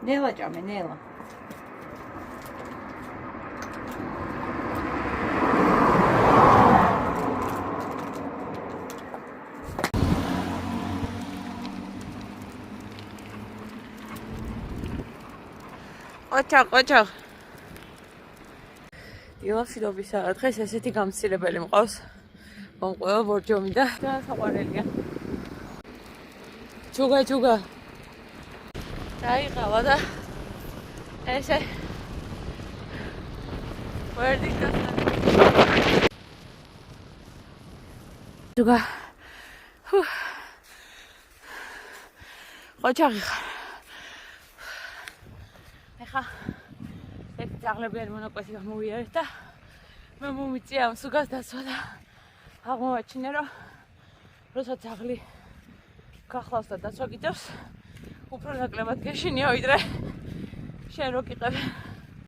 ნელა ჭამე, ნელა. ყოჩა. დილაშიდობისა დღეს ესეთი გამცირებელი მყავს. მომყვება ბორჯომი და საყვარელია. ჯუგა. დაიყავა და ესე ვერდი გასა. ჯუგა. ყოჩაღი ხარ. ეხა ეს ძაღლებიანი მონაკვეთი გამოვიარეთ და მე მომიწია ამ სუგას დაცვა და აღმოვაჩინე რომ როცა ძაღლი გახლავს და დაცვა გიწევს უფრო ნაკლებად გეშინია ვიდრე შენ რო გიყევ.